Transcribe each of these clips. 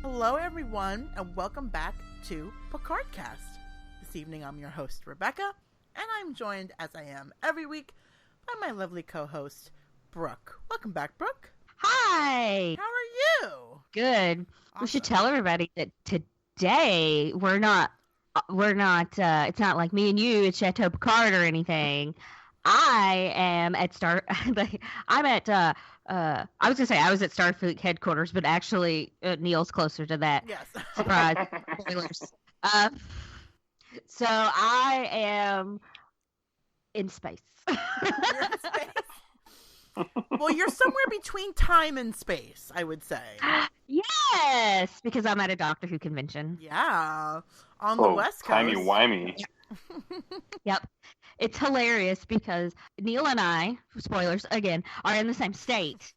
Hello, everyone, and welcome back to Picardcast. This evening, I'm your host, Rebecca, and I'm joined, as I am every week, by my lovely co-host, Brooke. Welcome back, Brooke. Hi. How are you? Good. Awesome. We should tell everybody that today we're not, it's not like me and you at Chateau Picard or anything. I am at I was gonna say I was at Starfleet headquarters, but actually Neil's closer to that. Yes. Surprise. Spoilers. So I am in space. You're in space. Well, you're somewhere between time and space, I would say. Yes, because I'm at a Doctor Who convention. Yeah, on the West Coast. Timey-wimey. Yep. It's hilarious because Neil and I, spoilers again, are in the same state,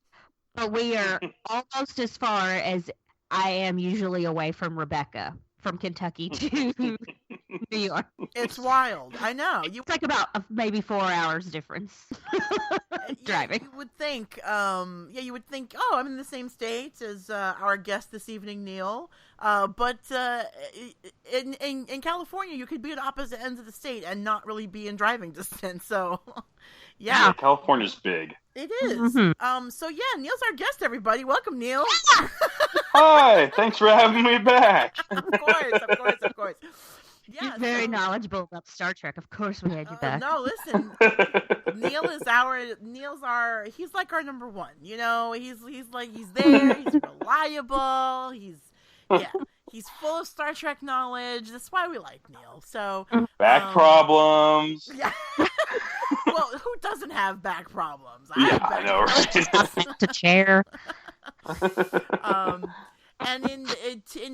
but we are almost as far as I am usually away from Rebecca, from Kentucky to New York. It's wild. I know. It's like about maybe 4 hours difference driving. You would think, you would think, oh, I'm in the same state as our guest this evening, Neil. But in California, you could be at opposite ends of the state and not really be in driving distance. So, yeah. California's big. It is. Mm-hmm. So, yeah, Neil's our guest, everybody. Welcome, Neil. Hi, thanks for having me back. Of course. Yeah, You're very knowledgeable about Star Trek. Of course we had you back. No, listen. He's like our number one. You know, he's there, he's reliable, he's full of Star Trek knowledge. That's why we like Neil. So back problems. Yeah. Well, who doesn't have back problems? I know, right? The chair. And in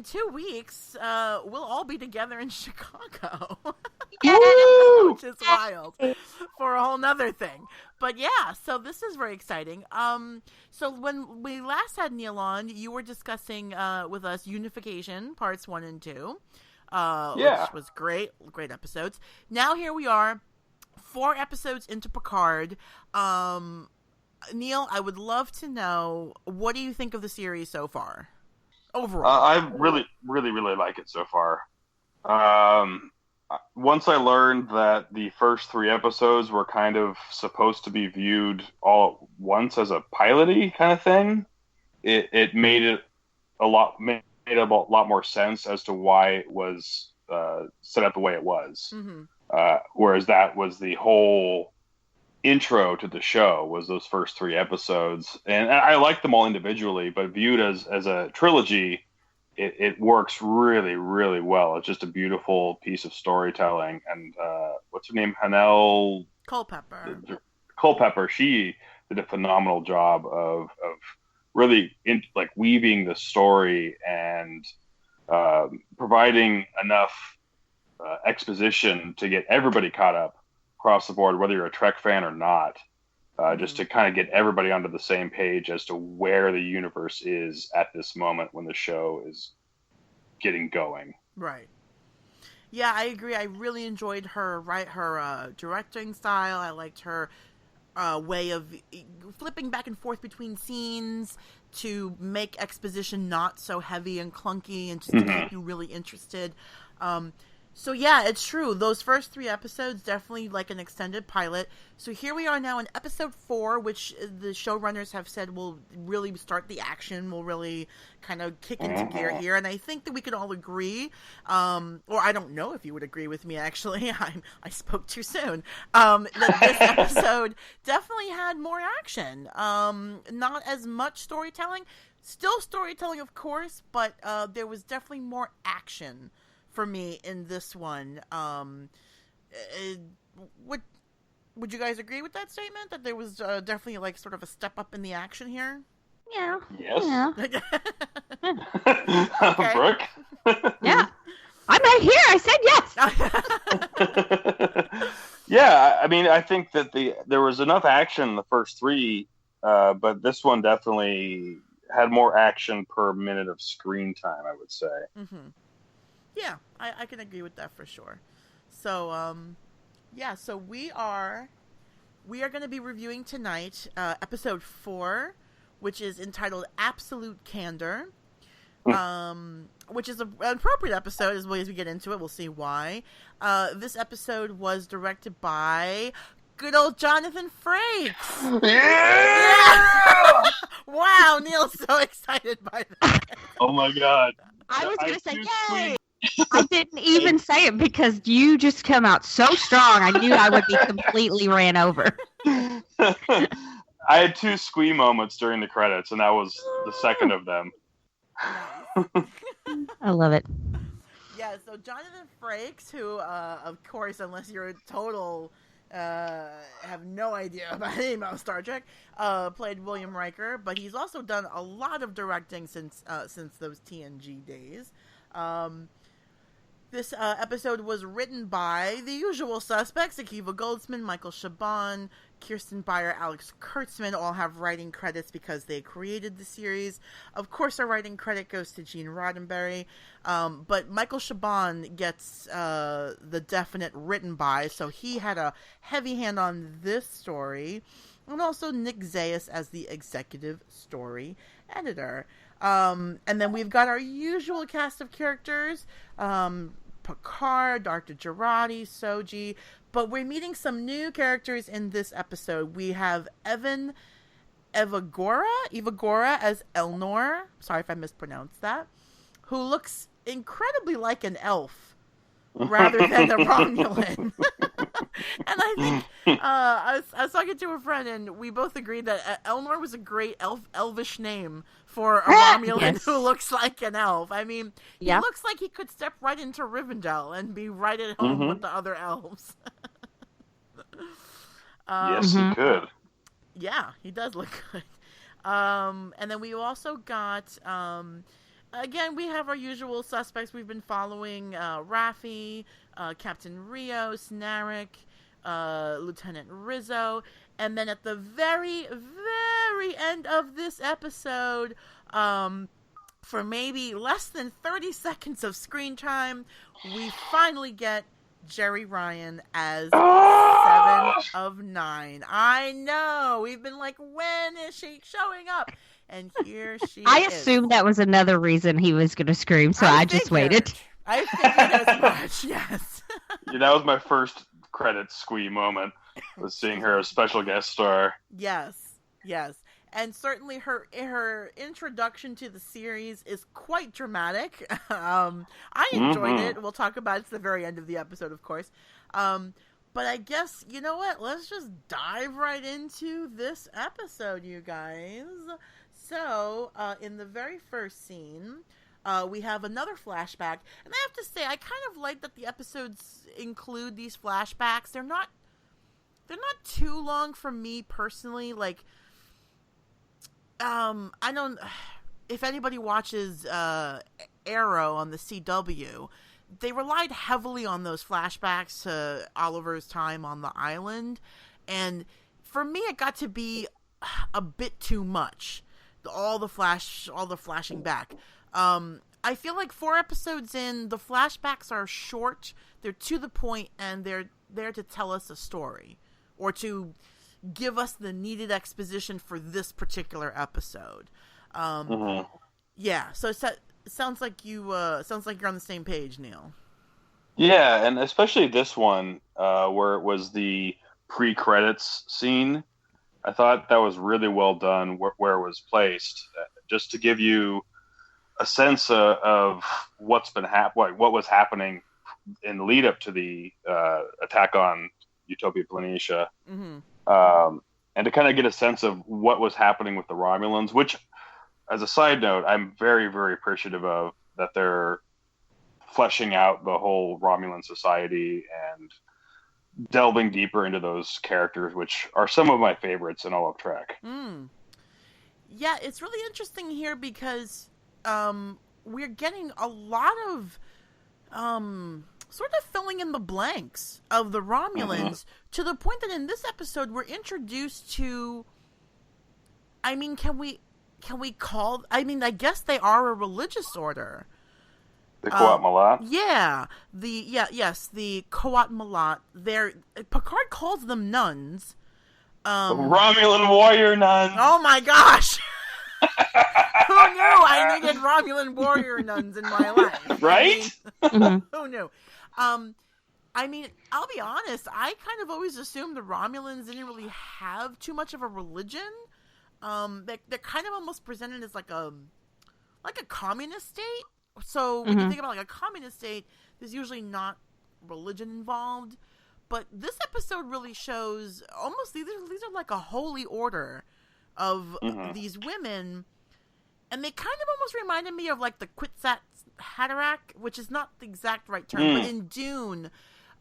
2 weeks, we'll all be together in Chicago, which is wild for a whole nother thing. But yeah, so this is very exciting. So when we last had Neil on, you were discussing with us Unification Parts 1 and 2, which was great episodes. Now here we are, 4 episodes into Picard. Neil, I would love to know, what do you think of the series so far? Overall, I really like it so far. Once I learned that the first 3 episodes were kind of supposed to be viewed all at once as a pilot-y kind of thing, it made a lot more sense as to why it was set up the way it was. Mm-hmm. Whereas that was the whole intro to the show, was those first 3 episodes, and I like them all individually, but viewed as a trilogy, it works really, really well. It's just a beautiful piece of storytelling. And what's her name, Hanel Culpepper, she did a phenomenal job of really weaving the story and providing enough exposition to get everybody caught up across the board, whether you're a Trek fan or not, just to kind of get everybody onto the same page as to where the universe is at this moment when the show is getting going. Right. Yeah, I agree. I really enjoyed her directing style. I liked her way of flipping back and forth between scenes to make exposition not so heavy and clunky and just to keep you really interested. So yeah, it's true. Those first 3 episodes, definitely like an extended pilot. So here we are now in episode 4, which the showrunners have said will really start the action, will really kind of kick into gear here. And I think that we could all agree, or I don't know if you would agree with me, actually. I spoke too soon. That this episode definitely had more action. Not as much storytelling. Still storytelling, of course, but there was definitely more action for me in this one. Would you guys agree with that statement, that there was definitely like sort of a step up in the action here? Yeah. Yes. Yeah. Okay. Brooke? Yeah. I'm right here. I said yes. Yeah, I mean, I think that there was enough action in the first 3, but this one definitely had more action per minute of screen time, I would say. Mm-hmm. Yeah, I can agree with that for sure. So, so we are going to be reviewing tonight episode 4, which is entitled Absolute Candor. which is an appropriate episode as we get into it. We'll see why. This episode was directed by good old Jonathan Frakes. Yeah! Wow, Neil's so excited by that. Oh my god. I was going to say, yay! I didn't even say it because you just come out so strong. I knew I would be completely ran over. I had 2 squee moments during the credits, and that was the second of them. I love it. Yeah, so Jonathan Frakes, who, of course, unless you're a total, have no idea about anything about Star Trek, played William Riker, but he's also done a lot of directing since those TNG days. This episode was written by the usual suspects: Akiva Goldsman, Michael Chabon, Kirsten Beyer, Alex Kurtzman all have writing credits because they created the series. Of course, our writing credit goes to Gene Roddenberry, but Michael Chabon gets the definite written by, so he had a heavy hand on this story, and also Nick Zayas as the executive story editor. And then we've got our usual cast of characters, Picard, Dr. Girardi, Soji, but we're meeting some new characters in this episode. We have Evan Evagora as Elnor, sorry if I mispronounced that, who looks incredibly like an elf rather than a Romulan. And I think I was talking to a friend, and we both agreed that Elnor was a great elvish name for a Romulan yes. who looks like an elf. I mean, he Yeah. looks like he could step right into Rivendell and be right at home with the other elves. Yes, he could. Yeah, he does look good. And then we also got, again, we have our usual suspects. We've been following Raffi, Captain Rios, Narek, Lieutenant Rizzo, and then at the very, very end of this episode, for maybe less than 30 seconds of screen time, we finally get Jerry Ryan as 7 of 9. I know. We've been like, when is she showing up? And here she is. I assumed that was another reason he was going to scream, so I just waited. I figured as much, yes. Yeah, that was my first credit squee moment, was seeing her as special guest star. Yes. And certainly her introduction to the series is quite dramatic. I enjoyed it. We'll talk about it at the very end of the episode, of course. But I guess, you know what? Let's just dive right into this episode, you guys. So, in the very first scene, we have another flashback. And I have to say, I kind of like that the episodes include these flashbacks. They're not too long for me personally. Like, I don't, if anybody watches Arrow on the CW, they relied heavily on those flashbacks to Oliver's time on the island, and for me it got to be a bit too much. All the flashing back. I feel like 4 episodes in, the flashbacks are short, they're to the point, and they're there to tell us a story, or to give us the needed exposition for this particular episode. Yeah, so it sounds like you're on the same page, Neil. Yeah, and especially this one, where it was the pre-credits scene. I thought that was really well done where it was placed, just to give you a sense of what was happening in the lead up to the attack on Utopia Planitia. And to kind of get a sense of what was happening with the Romulans, which, as a side note, I'm very, very appreciative of, that they're fleshing out the whole Romulan society and delving deeper into those characters, which are some of my favorites in all of Trek. Yeah, it's really interesting here because we're getting a lot of sort of filling in the blanks of the Romulans, to the point that in this episode we're introduced to, I mean, can we call, I mean, I guess they are a religious order. The Qowat Milat? Yeah. The Qowat Milat. Picard calls them nuns. Romulan warrior nuns! Oh my gosh! Who Who knew I needed Romulan warrior nuns in my life? Right? Who knew? I mean, I'll be honest. I kind of always assumed the Romulans didn't really have too much of a religion. They're kind of almost presented as like a communist state. So when you think about like a communist state, there's usually not religion involved. But this episode really shows almost these are like a holy order of these women, and they kind of almost reminded me of like the Kwisatz Haderach, which is not the exact right term, but in Dune.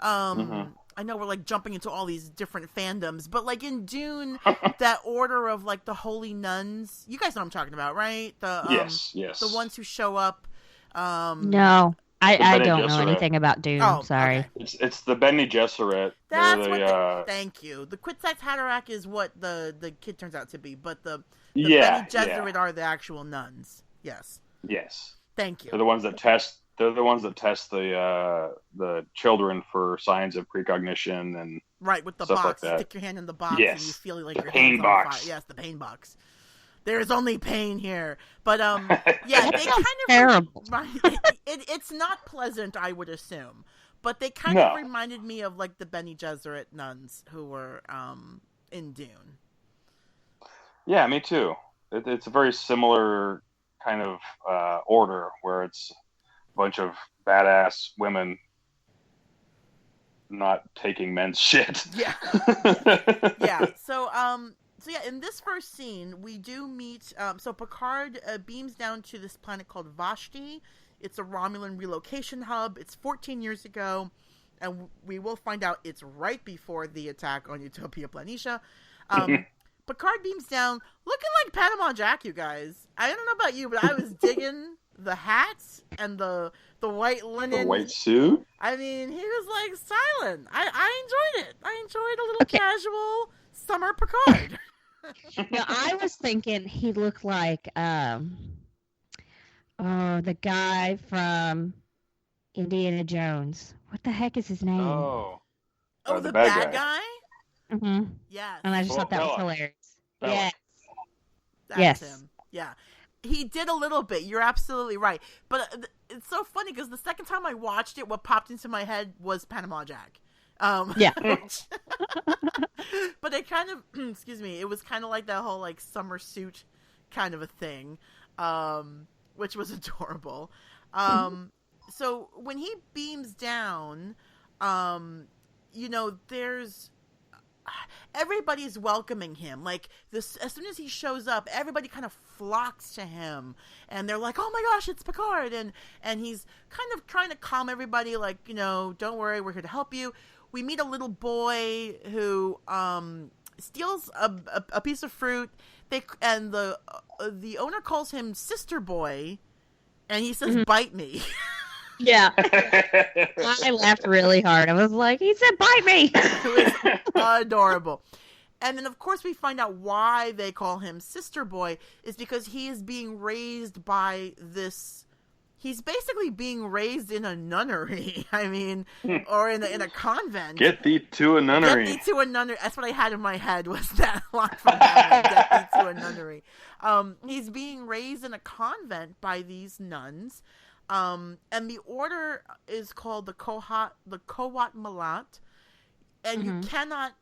I know we're like jumping into all these different fandoms, but like in Dune, that order of like the holy nuns, you guys know what I'm talking about, right? Yes. The ones who show up. No, I don't know anything about Dune. Oh, sorry. Okay. It's the Bene Gesserit. That's what. Thank you. The Kwisatz Haderach is what the kid turns out to be, but the Bene Gesserit are the actual nuns. Yes. Yes. Thank you. They're the ones that test. They're the ones that test the children for signs of precognition and right with the stuff box. like that. Stick your hand in the box Yes. and you feel like the your pain hand's box. on fire. Yes, the pain box. There is only pain here, but yeah, they kind of terrible. It's not pleasant, I would assume, but they kind of reminded me of like the Bene Gesserit nuns who were in Dune. Yeah, me too. It's a very similar kind of order where it's a bunch of badass women not taking men's shit. Yeah. Yeah. So yeah, in this first scene, we do meet. So Picard beams down to this planet called Vashti. It's a Romulan relocation hub. It's 14 years ago, and we will find out it's right before the attack on Utopia Planitia. Picard beams down, looking like Panama Jack, you guys. I don't know about you, but I was digging the hats and the white linen. The white suit? I mean, he was like silent. I enjoyed it. I enjoyed a little casual summer Picard. Now, I was thinking he looked like the guy from Indiana Jones. What the heck is his name? Oh, the bad guy? Mm-hmm. Yes. And I just thought that was hilarious. Bella. Yes. That's Yes. him. Yeah. He did a little bit. You're absolutely right. But it's so funny because the second time I watched it, what popped into my head was Panama Jack. Yeah. But it kind of, excuse me, it was kind of like that whole like summer suit kind of a thing, which was adorable. So when he beams down, there's everybody's welcoming him. Like this, as soon as he shows up, everybody kind of flocks to him, and they're like, "Oh my gosh, it's Picard!" And he's kind of trying to calm everybody, like, don't worry, we're here to help you. We meet a little boy who steals a piece of fruit. And the owner calls him Sister Boy, and he says, "Bite me." Yeah. I laughed really hard. I was like, he said, "Bite me." It was adorable. And then, of course, we find out why they call him Sister Boy is because he is being raised by this. He's basically being raised in a nunnery. I mean, or in a convent. Get thee to a nunnery. Get thee to a nunnery. That's what I had in my head was that line from Batman. Get thee to a nunnery. He's being raised in a convent by these nuns. And the order is called the Kowat Malat. And you cannot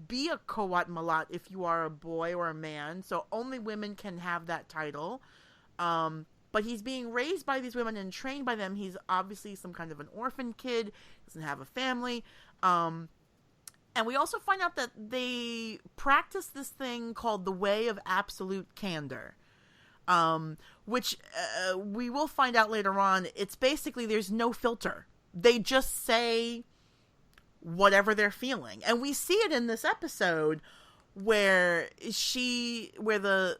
be a Kowat Malat if you are a boy or a man. So only women can have that title. But he's being raised by these women and trained by them. He's obviously some kind of an orphan kid, doesn't have a family. And we also find out that they practice this thing called the Way of Absolute Candor, which we will find out later on. It's basically there's no filter. They just say whatever they're feeling. And we see it in this episode where the